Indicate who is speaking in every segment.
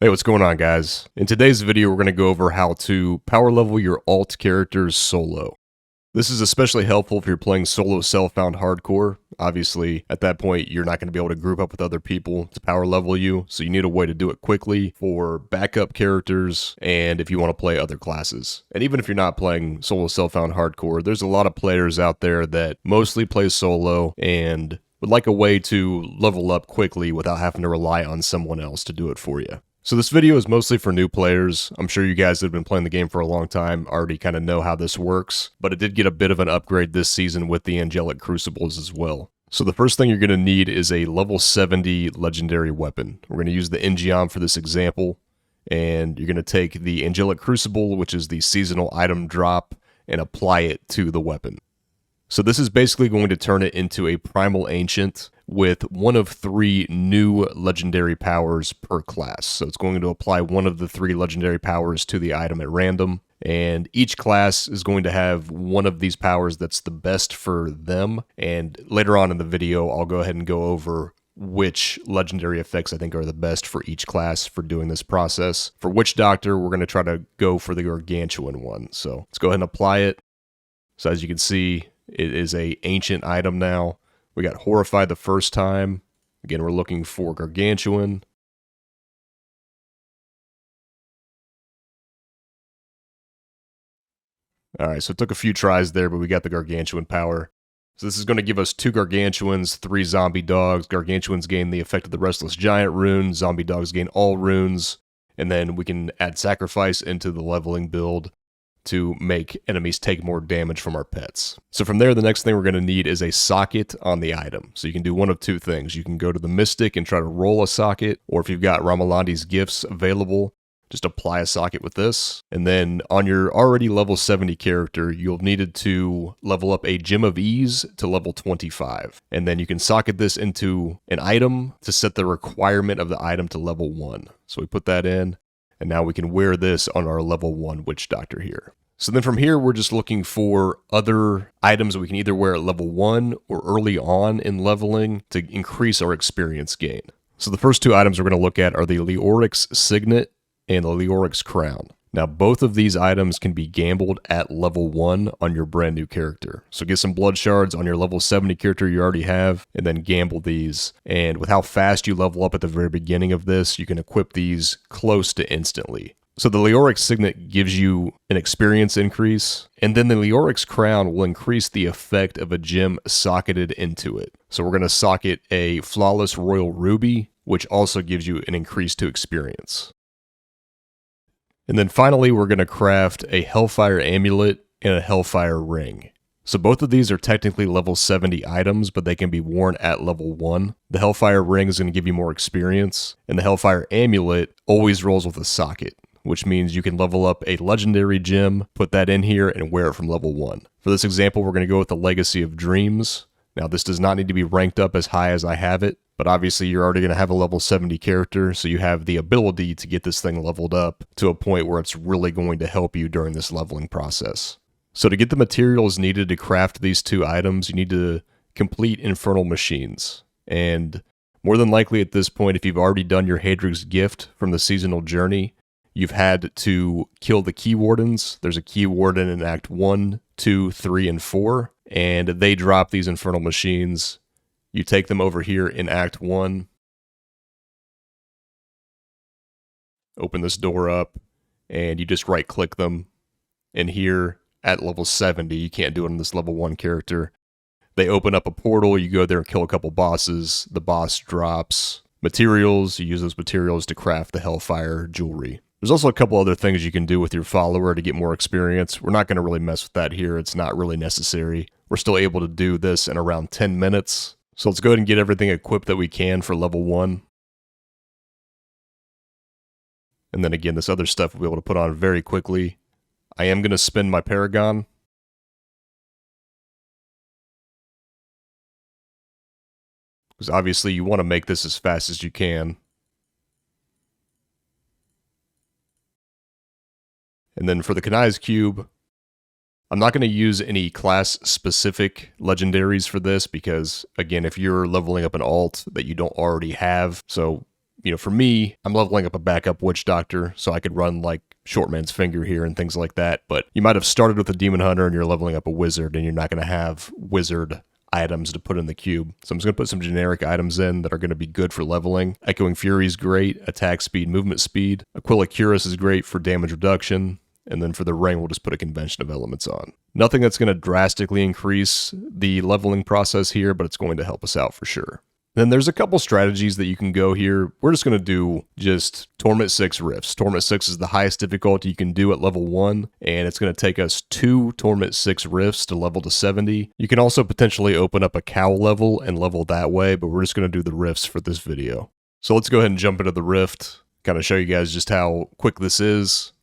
Speaker 1: Hey, what's going on, guys? In today's video, we're going to go over how to power level your alt characters solo. This is especially helpful if you're playing solo self-found hardcore. Obviously, at that point, you're not going to be able to group up with other people to power level you, so you need a way to do it quickly for backup characters and if you want to play other classes. And even if you're not playing solo self-found hardcore, there's a lot of players out there that mostly play solo and would like a way to level up quickly without having to rely on someone else to do it for you. So this video is mostly for new players. I'm sure you guys that have been playing the game for a long time already kind of know how this works, but it did get a bit of an upgrade this season with the Angelic Crucibles as well. So the first thing you're going to need is a level 70 legendary weapon. We're going to use the Engiom for this example, and you're going to take the Angelic Crucible, which is the seasonal item drop, and apply it to the weapon. So this is basically going to turn it into a Primal Ancient with one of 3 new legendary powers per class. So it's going to apply one of the 3 legendary powers to the item at random, and each class is going to have one of these powers that's the best for them. And later on in the video, I'll go ahead and go over which legendary effects I think are the best for each class for doing this process. For Witch Doctor, we're going to try to go for the Gargantuan one. So let's go ahead and apply it. So as you can see, it is a ancient item now. We got Horrified the first time. Again, we're looking for Gargantuan. Alright, so it took a few tries there, but we got the Gargantuan power. So this is going to give us 2 Gargantuans, 3 Zombie Dogs. Gargantuans gain the effect of the Restless Giant rune. Zombie Dogs gain all runes. And then we can add Sacrifice into the leveling build to make enemies take more damage from our pets. So from there, the next thing we're going to need is a socket on the item. So you can do one of 2 things. You can go to the Mystic and try to roll a socket, or if you've got Ramalandi's gifts available, just apply a socket with this. And then on your already level 70 character, you'll need to level up a Gem of Ease to level 25. And then you can socket this into an item to set the requirement of the item to level 1. So we put that in. And now we can wear this on our level 1 Witch Doctor here. So then from here, we're just looking for other items that we can either wear at level 1 or early on in leveling to increase our experience gain. So the first 2 items we're going to look at are the Leoric's Signet and the Leoric's Crown. Now both of these items can be gambled at level 1 on your brand new character. So get some blood shards on your level 70 character you already have, and then gamble these. And with how fast you level up at the very beginning of this, you can equip these close to instantly. So the Leoric's Signet gives you an experience increase, and then the Leoric's Crown will increase the effect of a gem socketed into it. So we're going to socket a Flawless Royal Ruby, which also gives you an increase to experience. And then finally, we're going to craft a Hellfire Amulet and a Hellfire Ring. So both of these are technically level 70 items, but they can be worn at level 1. The Hellfire Ring is going to give you more experience, and the Hellfire Amulet always rolls with a socket, which means you can level up a legendary gem, put that in here, and wear it from level 1. For this example, we're going to go with the Legacy of Dreams. Now, this does not need to be ranked up as high as I have it, but obviously you're already going to have a level 70 character, so you have the ability to get this thing leveled up to a point where it's really going to help you during this leveling process. So to get the materials needed to craft these 2 items, you need to complete Infernal Machines. And more than likely at this point, if you've already done your Hadrig's Gift from the Seasonal Journey, you've had to kill the Key Wardens. There's a Key Warden in Act 1, 2, 3, and 4, and they drop these Infernal Machines. You take them over here in Act 1, open this door up, and you just right-click them. And here, at level 70, you can't do it on this level 1 character. They open up a portal, you go there and kill a couple bosses, the boss drops materials, you use those materials to craft the Hellfire jewelry. There's also a couple other things you can do with your follower to get more experience. We're not going to really mess with that here, it's not really necessary. We're still able to do this in around 10 minutes. So let's go ahead and get everything equipped that we can for level 1. And then again, this other stuff we'll be able to put on very quickly. I am going to spend my Paragon. Because obviously you want to make this as fast as you can. And then for the Kanai's Cube, I'm not going to use any class-specific legendaries for this because, again, if you're leveling up an alt that you don't already have, so for me, I'm leveling up a backup Witch Doctor, so I could run like Shortman's Finger here and things like that. But you might have started with a Demon Hunter and you're leveling up a Wizard, and you're not going to have Wizard items to put in the cube. So I'm just going to put some generic items in that are going to be good for leveling. Echoing Fury is great, attack speed, movement speed. Aquila Cuirass is great for damage reduction. And then for the ring, we'll just put a convention of elements on. Nothing that's going to drastically increase the leveling process here, but it's going to help us out for sure. Then there's a couple strategies that you can go here. We're just going to do just Torment 6 Rifts. Torment 6 is the highest difficulty you can do at level 1, and it's going to take us 2 Torment 6 Rifts to level to 70. You can also potentially open up a cowl level and level that way, but we're just going to do the Rifts for this video. So let's go ahead and jump into the Rift, kind of show you guys just how quick this is.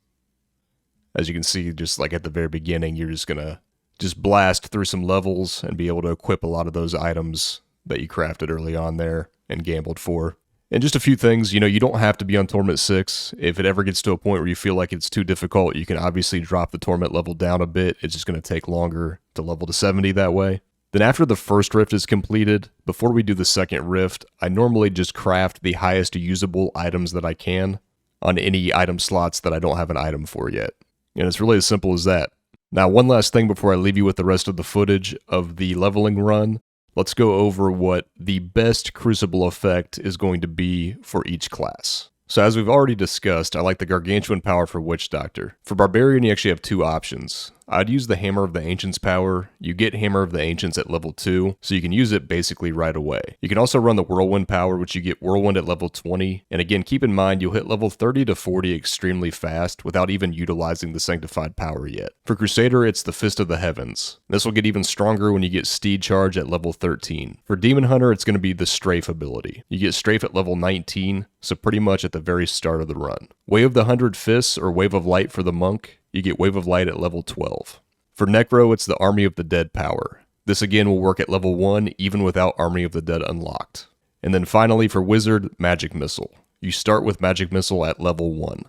Speaker 1: As you can see, just like at the very beginning, you're just going to just blast through some levels and be able to equip a lot of those items that you crafted early on there and gambled for. And just a few things, you don't have to be on Torment 6. If it ever gets to a point where you feel like it's too difficult, you can obviously drop the Torment level down a bit. It's just going to take longer to level to 70 that way. Then after the first rift is completed, before we do the second rift, I normally just craft the highest usable items that I can on any item slots that I don't have an item for yet. And it's really as simple as that. Now, one last thing before I leave you with the rest of the footage of the leveling run. Let's go over what the best Crucible effect is going to be for each class. So as we've already discussed, I like the Gargantuan power for Witch Doctor. For Barbarian, you actually have two options. I'd use the Hammer of the Ancients power. You get Hammer of the Ancients at level 2, so you can use it basically right away. You can also run the Whirlwind power, which you get Whirlwind at level 20. And again, keep in mind, you'll hit level 30 to 40 extremely fast without even utilizing the Sanctified power yet. For Crusader, it's the Fist of the Heavens. This will get even stronger when you get Steed Charge at level 13. For Demon Hunter, it's going to be the Strafe ability. You get Strafe at level 19, so pretty much at the very start of the run. Wave of the 100 Fists, or Wave of Light for the Monk. You get Wave of Light at level 12. For Necro, it's the Army of the Dead power. This again will work at level 1 even without Army of the Dead unlocked. And then finally for Wizard, Magic Missile. You start with Magic Missile at level 1.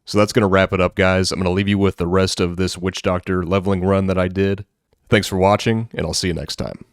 Speaker 1: So that's going to wrap it up, guys. I'm going to leave you with the rest of this Witch Doctor leveling run that I did. Thanks for watching, and I'll see you next time.